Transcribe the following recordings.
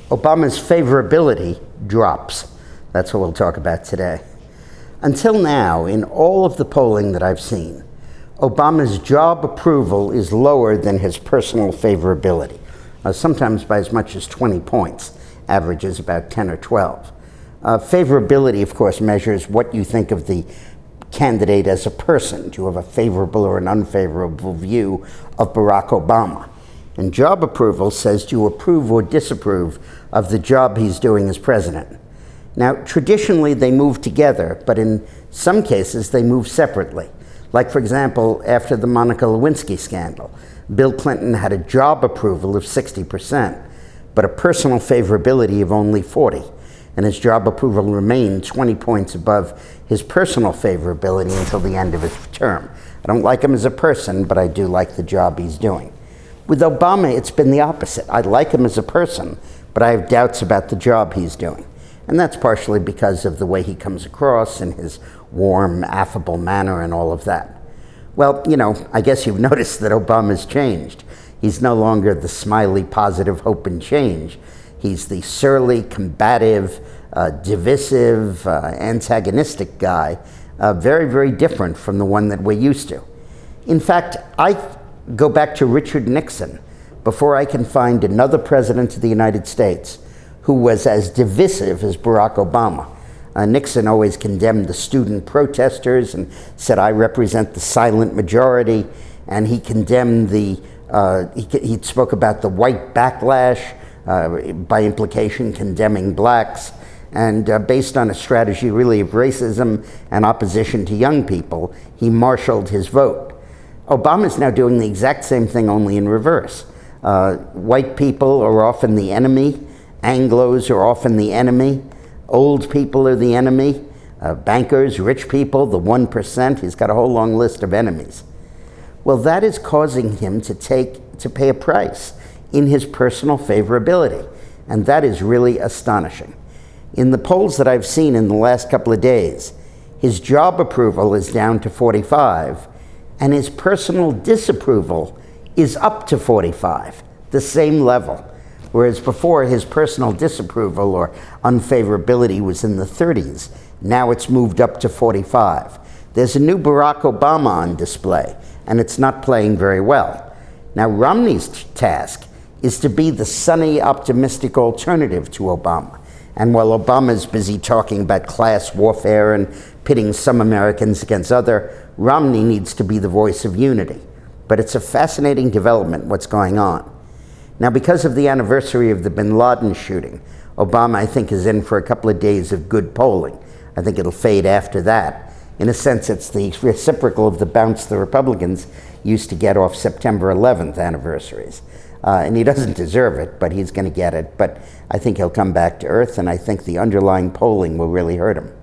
Obama's favorability drops. That's what we'll talk about today. Until now, in all of the polling that I've seen, Obama's job approval is lower than his personal favorability, sometimes by as much as 20 points, averages about 10 or 12. Favorability, of course, measures what you think of the candidate as a person. Do you have a favorable or an unfavorable view of Barack Obama? And job approval says, do you approve or disapprove of the job he's doing as president? Now, traditionally, they move together, but in some cases, they move separately. Like, for example, after the Monica Lewinsky scandal, Bill Clinton had a job approval of 60%, but a personal favorability of only 40%. And his job approval remained 20 points above his personal favorability until the end of his term. I don't like him as a person, but I do like the job he's doing. With Obama, it's been the opposite. I like him as a person, but I have doubts about the job he's doing. And that's partially because of the way he comes across and his warm, affable manner and all of that. Well, you know, I guess you've noticed that Obama's changed. He's no longer the smiley, positive hope and change. He's the surly, combative, divisive, antagonistic guy, very, very different from the one that we're used to. In fact, I go back to Richard Nixon before I can find another president of the United States who was as divisive as Barack Obama. Nixon always condemned the student protesters and said, I represent the silent majority, and he condemned the, he spoke about the white backlash, by implication condemning blacks, and based on a strategy really of racism and opposition to young people, he marshaled his vote. Obama's now doing the exact same thing, only in reverse. White people are often the enemy, Anglos are often the enemy, old people are the enemy, bankers, rich people, the 1%, he's got a whole long list of enemies. Well, that is causing him to pay a price in his personal favorability, and that is really astonishing. In the polls that I've seen in the last couple of days, his job approval is down to 45, and his personal disapproval is up to 45, the same level. Whereas before, his personal disapproval or unfavorability was in the 30s. Now it's moved up to 45. There's a new Barack Obama on display, and it's not playing very well. Now, Romney's task is to be the sunny, optimistic alternative to Obama. And while Obama's busy talking about class warfare and pitting some Americans against other, Romney needs to be the voice of unity. But it's a fascinating development, what's going on. Now, because of the anniversary of the bin Laden shooting, Obama, I think, is in for a couple of days of good polling. I think it'll fade after that. In a sense, it's the reciprocal of the bounce the Republicans used to get off September 11th anniversaries. And he doesn't deserve it, but he's going to get it. But I think he'll come back to earth, and I think the underlying polling will really hurt him.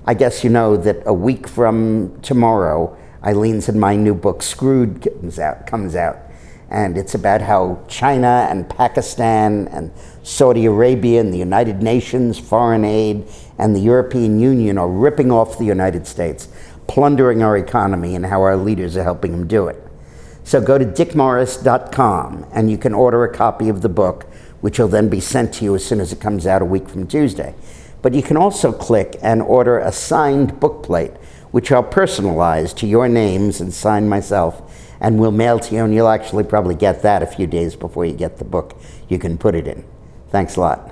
I guess you know that a week from tomorrow, Eileen's in my new book, Screwed, comes out. And it's about how China and Pakistan and Saudi Arabia and the United Nations, foreign aid, and the European Union are ripping off the United States, plundering our economy, and how our leaders are helping them do it. So go to dickmorris.com and you can order a copy of the book, which will then be sent to you as soon as it comes out a week from Tuesday. But you can also click and order a signed bookplate, which I'll personalize to your names and sign myself, and we'll mail to you, and you'll actually probably get that a few days before you get the book you can put it in. Thanks a lot.